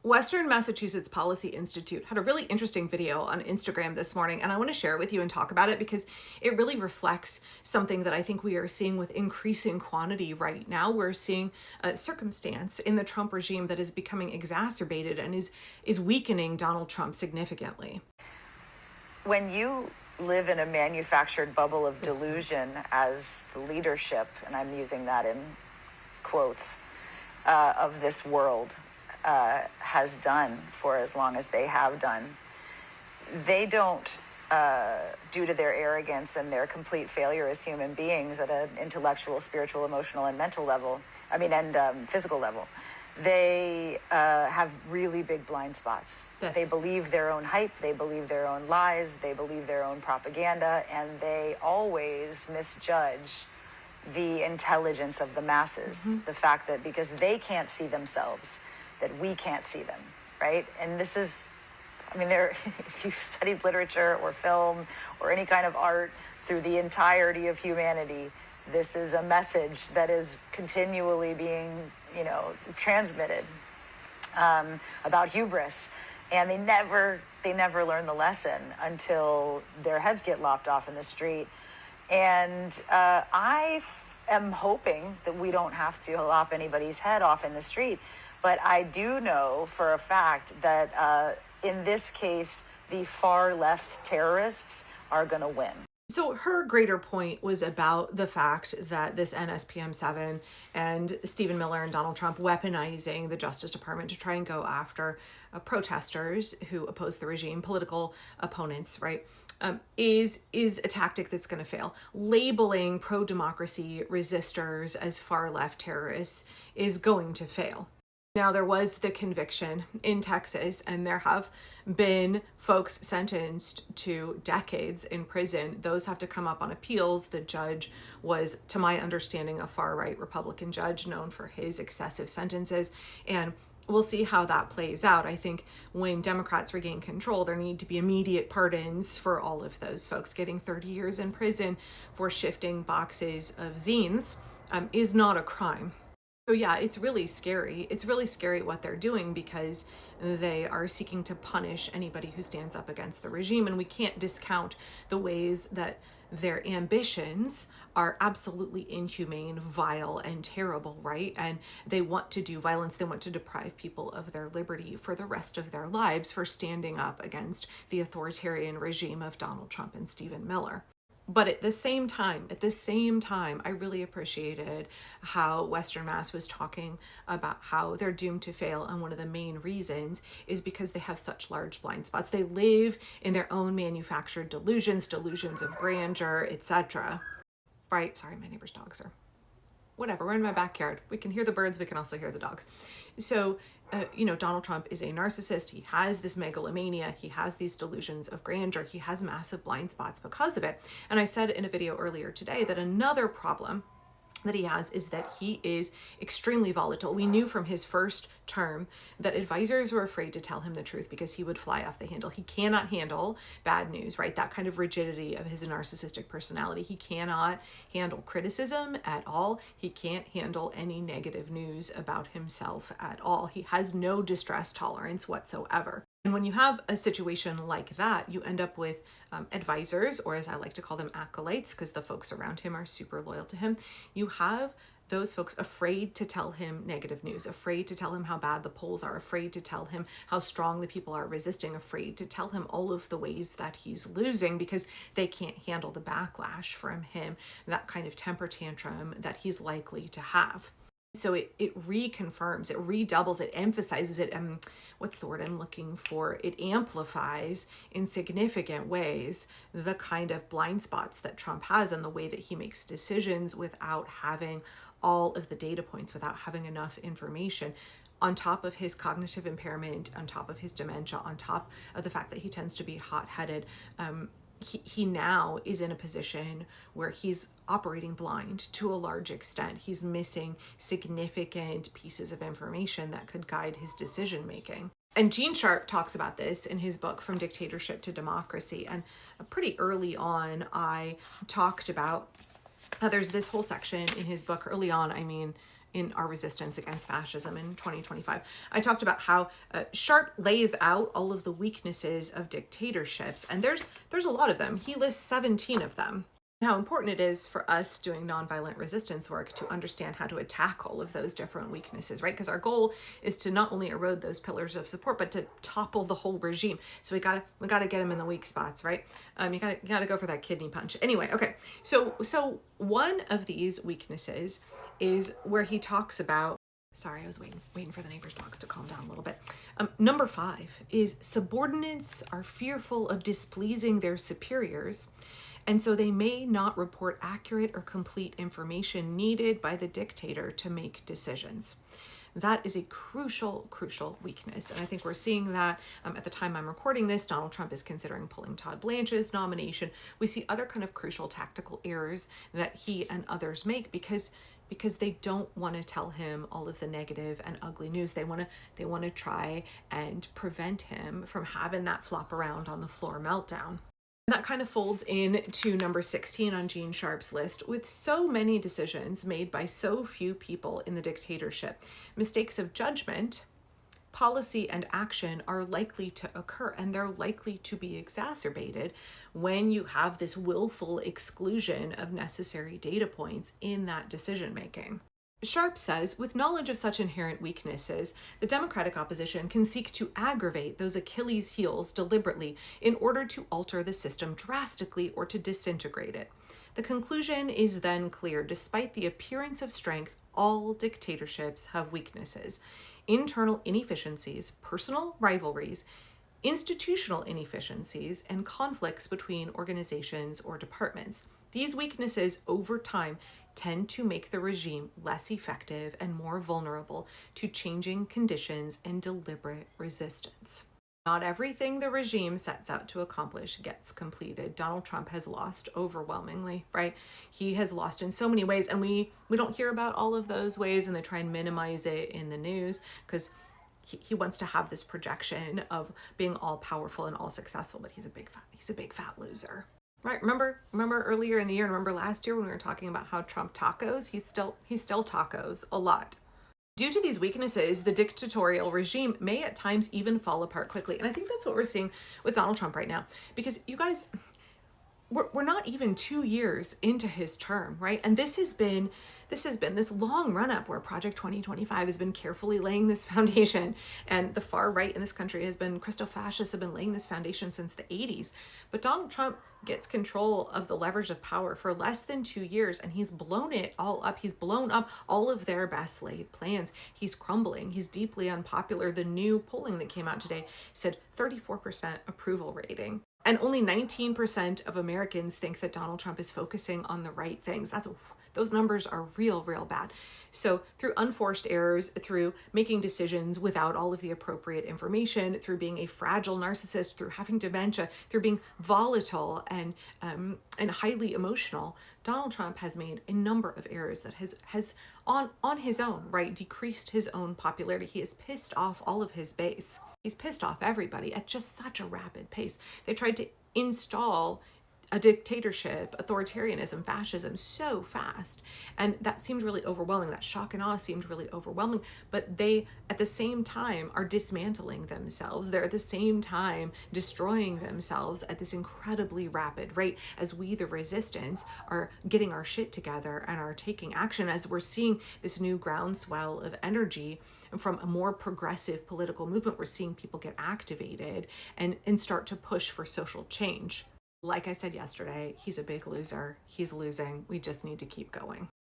Western Massachusetts Policy Institute had a really interesting video on Instagram this morning, and I want to share it with you and talk about it because it really reflects something that I think we are seeing with increasing quantity right now. We're seeing a circumstance in the Trump regime that is becoming exacerbated and is weakening Donald Trump significantly. When you live in a manufactured bubble of delusion as the leadership, and I'm using that in quotes, of this world, has done for as long as they have done, they don't, due to their arrogance and their complete failure as human beings at an intellectual, spiritual, emotional, and mental level, and physical level, they have really big blind spots. Yes. They believe their own hype, they believe their own lies, they believe their own propaganda, and they always misjudge the intelligence of the masses. The fact that because they can't see themselves, that we can't see them, right? And this is, if you've studied literature or film or any kind of art through the entirety of humanity, this is a message that is continually being, transmitted about hubris. And they never learn the lesson until their heads get lopped off in the street. And I am hoping that we don't have to lop anybody's head off in the street. But I do know for a fact that in this case, the far left terrorists are going to win. So her greater point was about the fact that this NSPM7 and Stephen Miller and Donald Trump weaponizing the Justice Department to try and go after protesters who oppose the regime, political opponents, right, is a tactic that's going to fail. Labeling pro-democracy resistors as far-left terrorists is going to fail. Now, there was the conviction in Texas, and there have been folks sentenced to decades in prison. Those have to come up on appeals. The judge was, to my understanding, a far-right Republican judge known for his excessive sentences. And we'll see how that plays out. I think when Democrats regain control, there need to be immediate pardons for all of those folks. Getting 30 years in prison for shifting boxes of zines is not a crime. So yeah, it's really scary. It's really scary what they're doing because they are seeking to punish anybody who stands up against the regime. And we can't discount the ways that their ambitions are absolutely inhumane, vile, and terrible, right? And they want to do violence. They want to deprive people of their liberty for the rest of their lives for standing up against the authoritarian regime of Donald Trump and Stephen Miller. But at the same time, I really appreciated how Western Mass was talking about how they're doomed to fail. And one of the main reasons is because they have such large blind spots. They live in their own manufactured delusions of grandeur, etc. Right? Sorry, my neighbor's dogs are whatever. We're in my backyard. We can hear the birds. We can also hear the dogs. So, Donald Trump is a narcissist. He has this megalomania. He has these delusions of grandeur. He has massive blind spots because of it. And I said in a video earlier today that another problem that he has is that he is extremely volatile. We knew from his first term that advisors were afraid to tell him the truth because he would fly off the handle. He cannot handle bad news, right? That kind of rigidity of his narcissistic personality. He cannot handle criticism at all. He can't handle any negative news about himself at all. He has no distress tolerance whatsoever. And when you have a situation like that, you end up with advisors, or as I like to call them, acolytes, because the folks around him are super loyal to him. You have those folks afraid to tell him negative news, afraid to tell him how bad the polls are, afraid to tell him how strong the people are resisting, afraid to tell him all of the ways that he's losing because they can't handle the backlash from him, that kind of temper tantrum that he's likely to have. So it reconfirms, it redoubles, it emphasizes it. What's the word I'm looking for? It amplifies in significant ways the kind of blind spots that Trump has and the way that he makes decisions without having all of the data points, without having enough information, on top of his cognitive impairment, on top of his dementia, on top of the fact that he tends to be hot-headed. He now is in a position where he's operating blind to a large extent. He's missing significant pieces of information that could guide his decision making. And Gene Sharp talks about this in his book, From Dictatorship to Democracy. And pretty early on, I talked about how there's this whole section in his book. Early on, I mean, in our resistance against fascism in 2025. I talked about how Sharp lays out all of the weaknesses of dictatorships, and there's a lot of them. He lists 17 of them. How important it is for us doing nonviolent resistance work to understand how to attack all of those different weaknesses, right? Because our goal is to not only erode those pillars of support, but to topple the whole regime. So we gotta get them in the weak spots, right? You gotta go for that kidney punch. Anyway, okay. So one of these weaknesses is where he talks about. Sorry, I was waiting for the neighbors' dogs to calm down a little bit. Number 5 is subordinates are fearful of displeasing their superiors, and so they may not report accurate or complete information needed by the dictator to make decisions. That is a crucial weakness. And I think we're seeing that at the time I'm recording this. Donald Trump is considering pulling Todd Blanche's nomination. We see other kind of crucial tactical errors that he and others make because they don't want to tell him all of the negative and ugly news. They want to try and prevent him from having that flop around on the floor meltdown. That kind of folds into number 16 on Gene Sharp's list. With so many decisions made by so few people in the dictatorship, mistakes of judgment, policy, and action are likely to occur, and they're likely to be exacerbated when you have this willful exclusion of necessary data points in that decision making. Sharp says, with knowledge of such inherent weaknesses, the Democratic opposition can seek to aggravate those Achilles' heels deliberately in order to alter the system drastically or to disintegrate it. The conclusion is then clear. Despite the appearance of strength, all dictatorships have weaknesses, internal inefficiencies, personal rivalries, institutional inefficiencies, and conflicts between organizations or departments. These weaknesses over time tend to make the regime less effective and more vulnerable to changing conditions and deliberate resistance. Not everything the regime sets out to accomplish gets completed. Donald Trump has lost overwhelmingly, right? He has lost in so many ways, and we don't hear about all of those ways, and they try and minimize it in the news because he wants to have this projection of being all powerful and all successful, but he's a big fat loser. Right? Remember earlier in the year, remember last year when we were talking about how Trump tacos? He's still tacos a lot. Due to these weaknesses, the dictatorial regime may at times even fall apart quickly. And I think that's what we're seeing with Donald Trump right now. Because you guys, we're not even 2 years into his term, right? And this has been this long run up where Project 2025 has been carefully laying this foundation, and the far right in this country has been, Christo-fascists have been laying this foundation since the 80s. But Donald Trump gets control of the leverage of power for less than 2 years, and he's blown it all up. He's blown up all of their best laid plans. He's crumbling. He's deeply unpopular. The new polling that came out today said 34% approval rating. And only 19% of Americans think that Donald Trump is focusing on the right things. Those numbers are real bad. So through unforced errors, through making decisions without all of the appropriate information, through being a fragile narcissist, through having dementia, through being volatile and highly emotional, Donald Trump has made a number of errors that has on his own, right, decreased his own popularity. He has pissed off all of his base. He's pissed off everybody at just such a rapid pace. They tried to install a dictatorship, authoritarianism, fascism so fast. And that seemed really overwhelming. That shock and awe seemed really overwhelming. But they, at the same time, are dismantling themselves. They're at the same time destroying themselves at this incredibly rapid rate as we, the resistance, are getting our shit together and are taking action, as we're seeing this new groundswell of energy from a more progressive political movement. We're seeing people get activated and start to push for social change. Like I said yesterday, he's a big loser. He's losing. We just need to keep going.